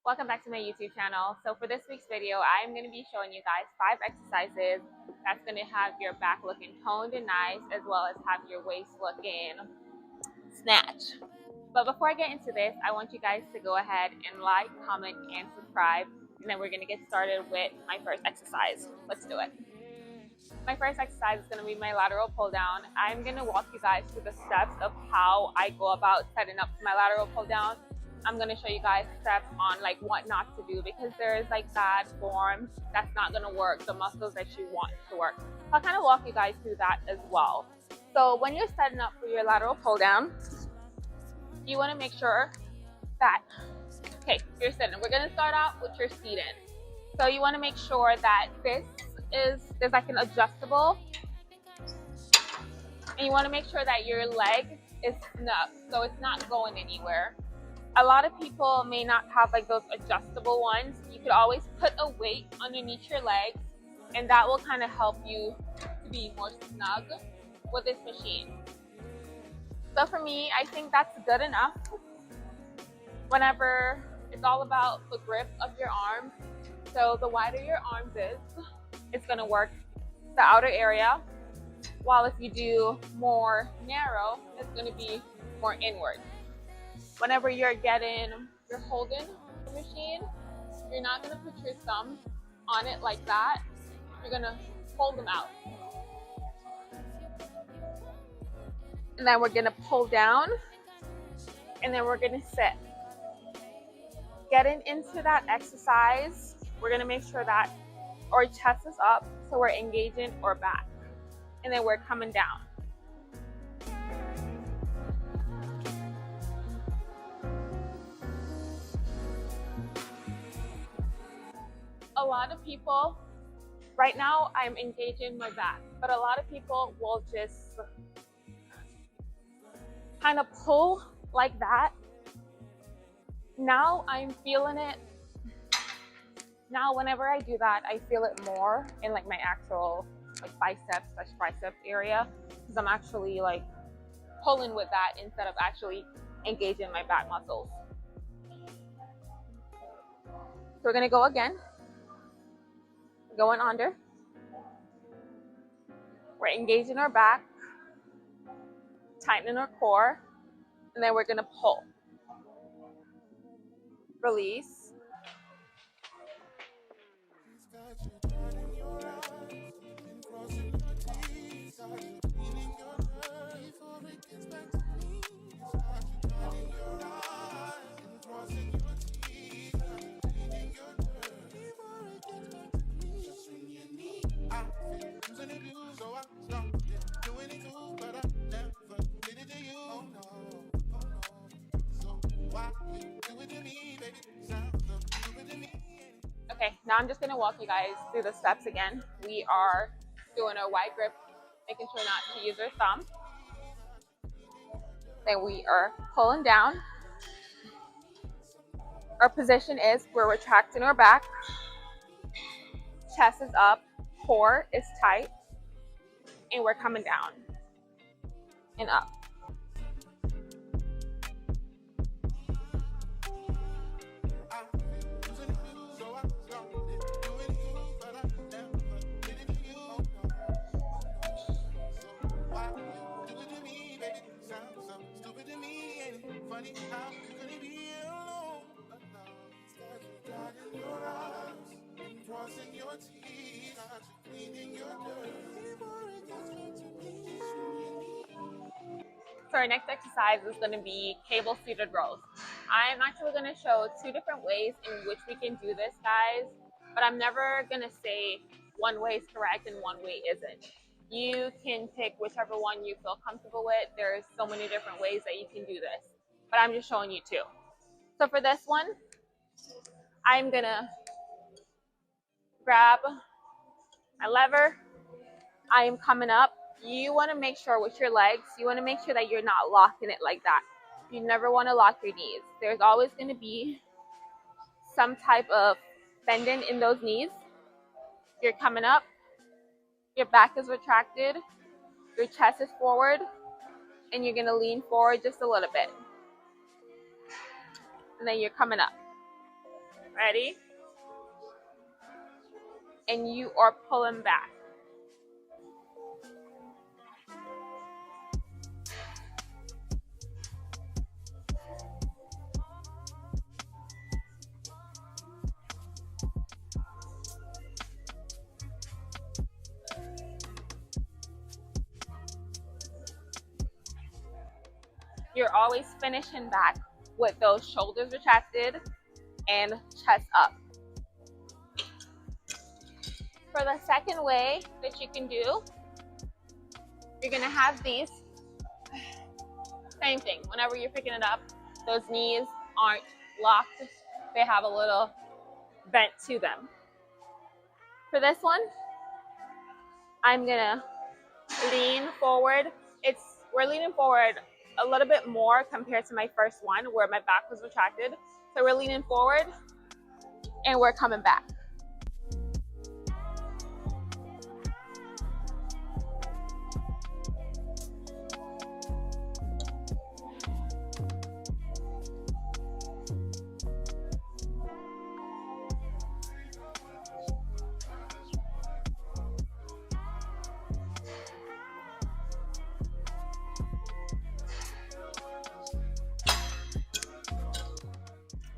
Welcome back to my YouTube channel. So for this week's video, I'm going to be showing you guys 5 exercises that's going to have your back looking toned and nice, as well as have your waist looking snatch. But before I get into this, I want you guys to go ahead and like, comment, and subscribe, and then we're going to get started with my first exercise. Let's do it. My first exercise is going to be my lateral pull down. I'm going to walk you guys through the steps of how I go about setting up my lateral pull down. I'm going to show you guys steps on like what not to do, because there is like bad form that's not going to work the muscles that you want to work. I'll kind of walk you guys through that as well. So when you're setting up for your lateral pull down, you want to make sure that, okay, you're sitting. We're going to start out with your seating. So you want to make sure that there's like an adjustable, and you want to make sure that your leg is snug, so it's not going anywhere. A lot of people may not have like those adjustable ones. You could always put a weight underneath your legs, and that will kind of help you to be more snug with this machine. So for me, I think that's good enough. Whenever it's all about the grip of your arms, so the wider your arms is, it's going to work the outer area, while if you do more narrow, it's going to be more inward. Whenever you're holding the machine, you're not going to put your thumb on it like that. You're going to hold them out. And then we're going to pull down, and then we're going to sit. Getting into that exercise, we're going to make sure that our chest is up, so we're engaging our back, and then we're coming down. A lot of people, right now I'm engaging my back, but a lot of people will just kind of pull like that. Now I'm feeling it. Now whenever I do that, I feel it more in like my actual like biceps/triceps area, because I'm actually like pulling with that instead of actually engaging my back muscles. So we're gonna go again. Going under. We're engaging our back, tightening our core, and then we're gonna pull. Release. Okay, now I'm just going to walk you guys through the steps again. We are doing a wide grip, making sure not to use our thumb. Then we are pulling down. Our position is we're retracting our back. Chest is up, core is tight, and we're coming down and up. So our next exercise is going to be cable seated rows. I'm actually going to show 2 different ways in which we can do this, guys, but I'm never going to say one way is correct and one way isn't. You can pick whichever one you feel comfortable with. There's so many different ways that you can do this, but I'm just showing you 2. So for this one, I'm going to grab my lever. I am coming up. You want to make sure with your legs, you want to make sure that you're not locking it like that. You never want to lock your knees. There's always going to be some type of bending in those knees. You're coming up. Your back is retracted. Your chest is forward. And you're going to lean forward just a little bit. And then you're coming up. Ready? And you are pulling back. You're always finishing back with those shoulders retracted and chest up. For the second way that you can do, you're gonna have these, same thing. Whenever you're picking it up, those knees aren't locked. They have a little bent to them. For this one, I'm gonna lean forward. We're leaning forward a little bit more compared to my first one where my back was retracted. So we're leaning forward and we're coming back.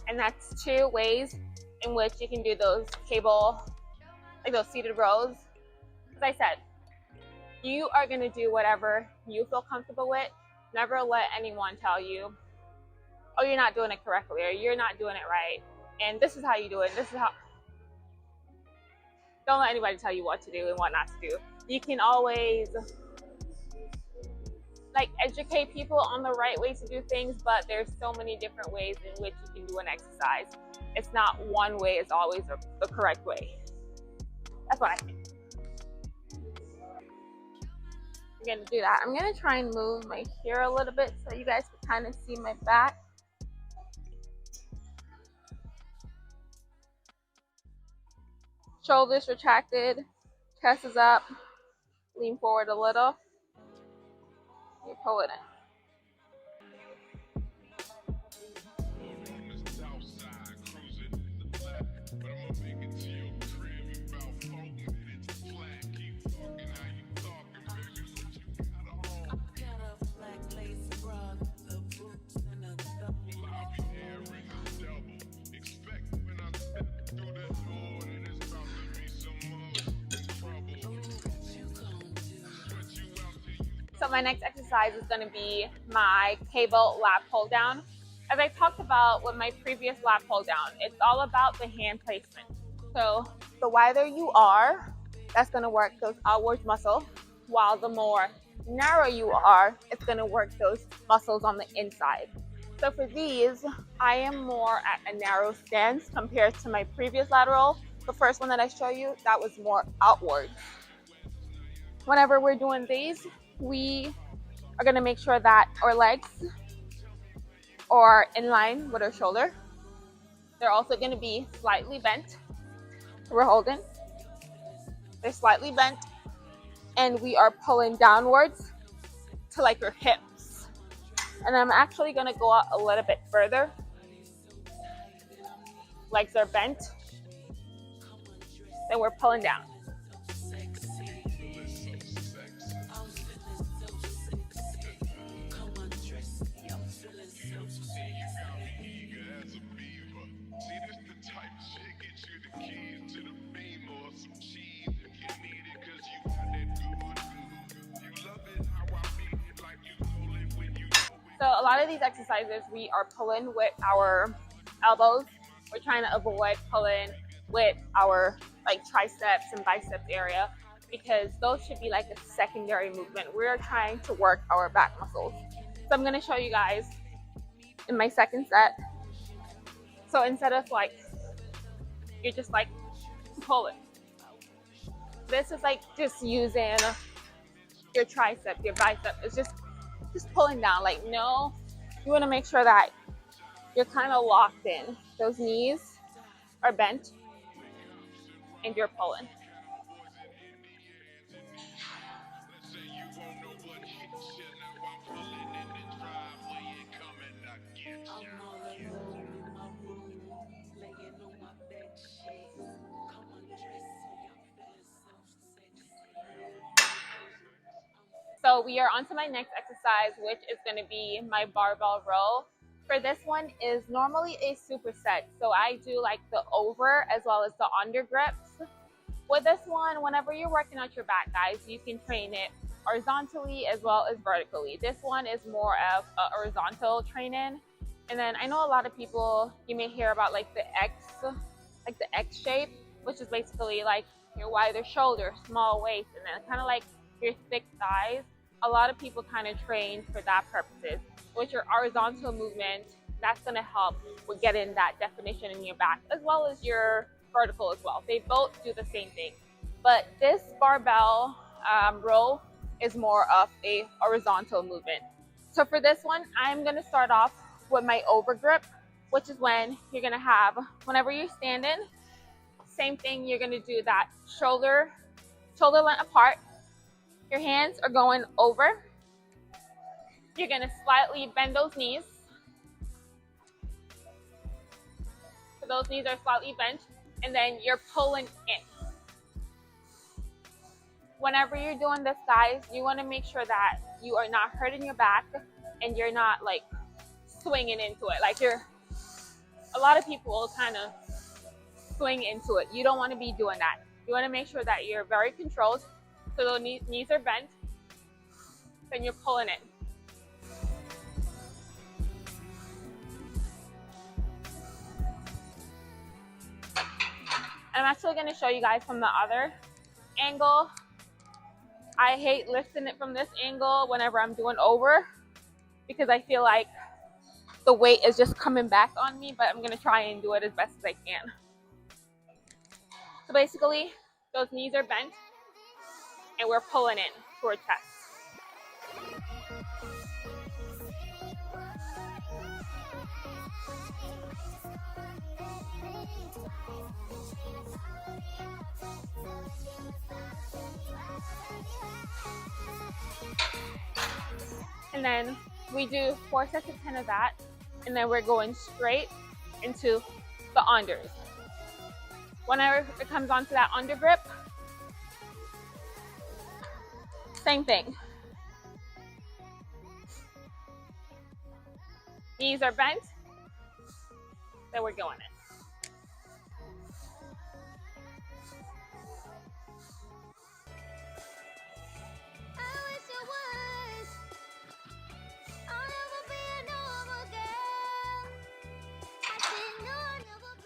And that's 2 ways in which you can do those cable, like those seated rows. As I said, you are gonna do whatever you feel comfortable with. Never let anyone tell you, oh, you're not doing it correctly, or you're not doing it right, and this is how you do it, this is how. Don't let anybody tell you what to do and what not to do. You can always educate people on the right way to do things, but there's so many different ways in which you can do an exercise. It's not one way is always the correct way. That's what I think. I'm gonna do that. I'm gonna try and move my hair a little bit so you guys can kind of see my back. Shoulders retracted, chest is up, lean forward a little. You pull it in. So my next exercise is going to be my cable lat pull down. As I talked about with my previous lat pull down, it's all about the hand placement. So the wider you are, that's going to work those outwards muscles, while the more narrow you are, it's going to work those muscles on the inside. So for these, I am more at a narrow stance compared to my previous lateral. The first one that I show you, that was more outward. Whenever we're doing these, we are going to make sure that our legs are in line with our shoulder. They're also going to be slightly bent. We're holding. They're slightly bent. And we are pulling downwards to like your hips. And I'm actually going to go out a little bit further. Legs are bent. Then we're pulling down. So a lot of these exercises, we are pulling with our elbows. We're trying to avoid pulling with our triceps and biceps area, because those should be like a secondary movement. We're trying to work our back muscles. So I'm going to show you guys in my second set. So instead of you're just pulling, this is just using your tricep, your bicep. It's just pulling down. No, you want to make sure that you're kind of locked in. Those knees are bent and you're pulling. So we are on to my next exercise, which is going to be my barbell row. For this one is normally a superset. So I do like the over as well as the under grips. With this one, whenever you're working out your back, guys, you can train it horizontally as well as vertically. This one is more of a horizontal training. And then I know a lot of people, you may hear about like the X shape, which is basically like your wider shoulders, small waist, and then kind of like your thick thighs. A lot of people kind of train for that purposes. With your horizontal movement, that's going to help with getting that definition in your back, as well as your vertical as well. They both do the same thing. But this barbell row is more of a horizontal movement. So for this one, I'm going to start off with my over grip, which is when you're going to have, whenever you're standing, same thing, you're going to do that shoulder length apart. Your hands are going over. You're going to slightly bend those knees. So those knees are slightly bent, and then you're pulling in. Whenever you're doing this, guys, you want to make sure that you are not hurting your back and you're not like swinging into it. Like a lot of people will kind of swing into it. You don't want to be doing that. You want to make sure that you're very controlled. So those knees are bent, then you're pulling in. I'm actually going to show you guys from the other angle. I hate lifting it from this angle whenever I'm doing over, because I feel like the weight is just coming back on me, but I'm going to try and do it as best as I can. So basically, those knees are bent, and we're pulling in to our chest. And then we do 4 sets of 10 of that, and then we're going straight into the unders. Whenever it comes onto that under grip, same thing. Knees are bent, then we're going in.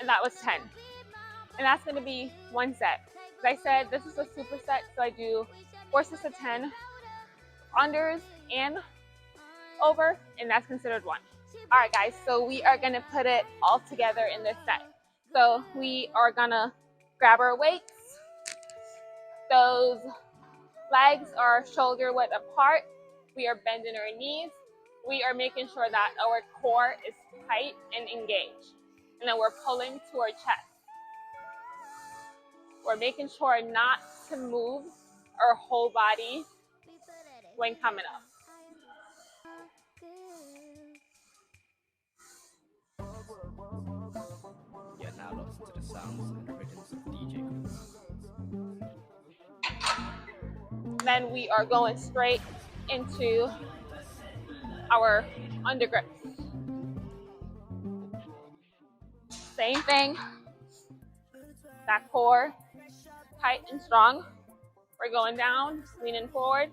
And that was 10. And that's going to be 1 set. As I said, this is a superset, so I do 4 sets of 10 unders and over, and that's considered 1. All right, guys, so we are going to put it all together in this set. So we are going to grab our weights. Those legs are shoulder width apart. We are bending our knees. We are making sure that our core is tight and engaged. And then we're pulling to our chest. We're making sure not to move our whole body when coming up. You're now lost to the sounds and rhythms of DJ. Then we are going straight into our undergrips. Same thing. That core tight and strong. We're going down, leaning forward.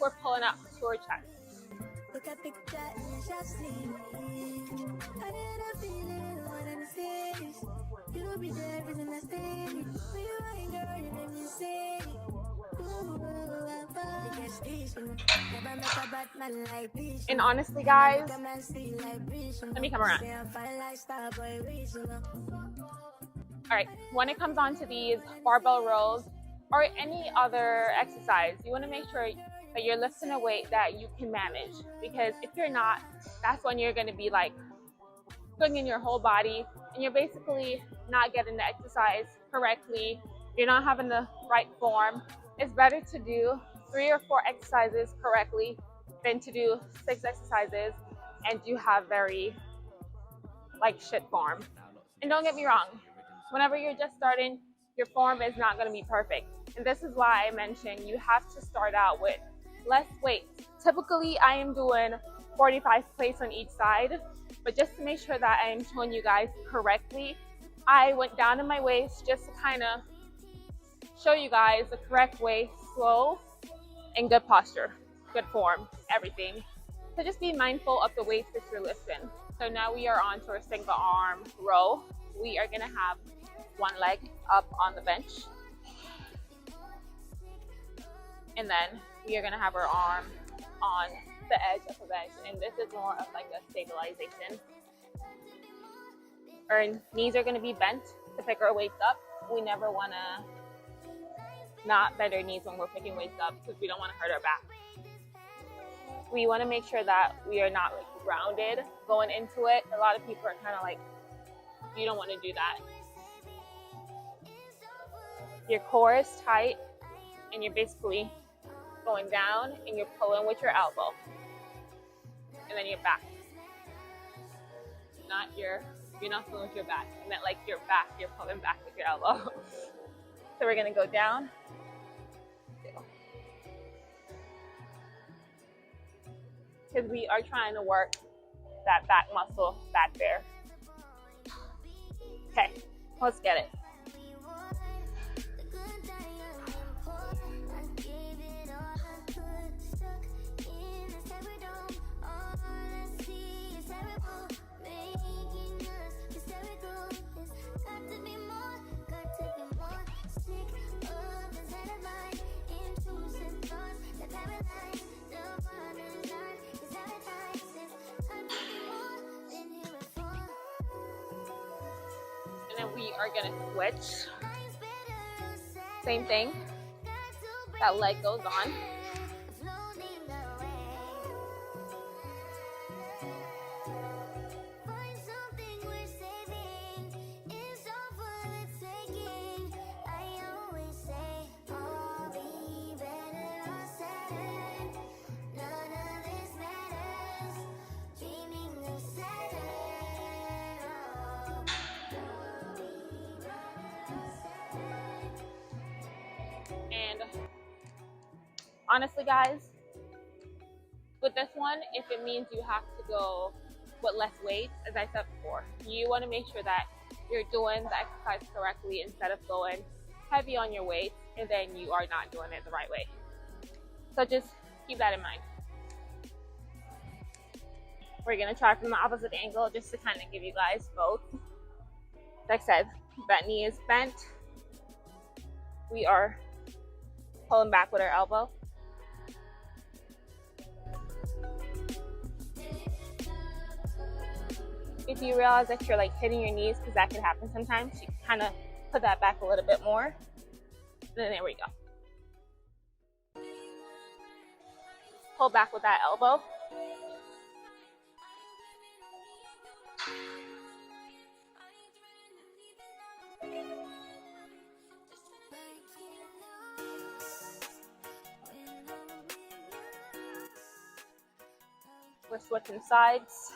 We're pulling up to our chest. And honestly, guys, let me come around. All right, when it comes on to these barbell rows or any other exercise, you want to make sure that you're lifting a weight that you can manage, because if you're not, that's when you're going to be like swinging your whole body and you're basically not getting the exercise correctly. You're not having the right form. It's better to do 3 or 4 exercises correctly than to do 6 exercises and you have very like shit form. And don't get me wrong, whenever you're just starting, your form is not going to be perfect. And this is why I mentioned you have to start out with less weight. Typically, I am doing 45 plates on each side, but just to make sure that I am showing you guys correctly, I went down in my waist just to kind of show you guys the correct way, slow and good posture, good form, everything. So just be mindful of the weights that you're lifting. So now we are on to our single arm row. We are gonna have one leg up on the bench. And then we are gonna have our arm on the edge of the bench. And this is more of like a stabilization. Our knees are gonna be bent to pick our weights up. We never wanna not bend our knees when we're picking weights up because we don't wanna hurt our back. We wanna make sure that we are not like grounded going into it. A lot of people are kind of like, you don't wanna do that. Your core is tight and you're basically going down and you're pulling with your elbow. And then your back. You're not pulling with your back. I meant like your back, you're pulling back with your elbow. So we're gonna go down. Because we are trying to work that back muscle back there. Okay, let's get it. And then we are gonna switch. Same thing. That leg goes on. And honestly, guys, with this one, if it means you have to go with less weight, as I said before, you want to make sure that you're doing the exercise correctly instead of going heavy on your weight and then you are not doing it the right way. So just keep that in mind. We're going to try from the opposite angle just to kind of give you guys both. Like I said, that knee is bent. We are pulling back with our elbow. If you realize that you're like hitting your knees, because that can happen sometimes, you can kind of put that back a little bit more. And then there we go. Pull back with that elbow. We're switching sides.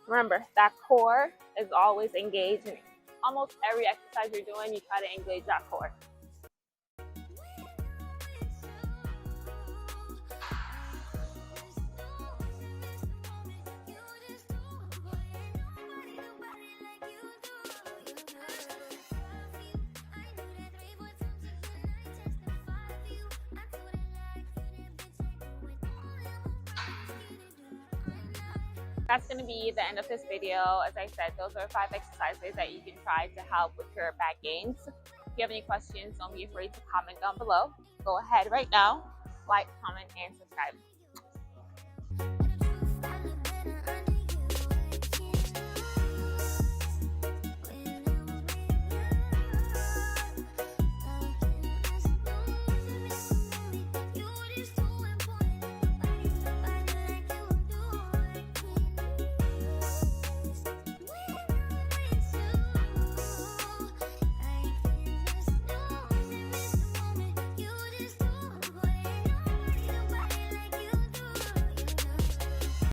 Remember, that core is always engaged in almost every exercise you're doing. You try to engage that core. That's going to be the end of this video. As I said, those are 5 exercises that you can try to help with your back gains. If you have any questions, don't be afraid to comment down below. Go ahead right now, like, comment, and subscribe.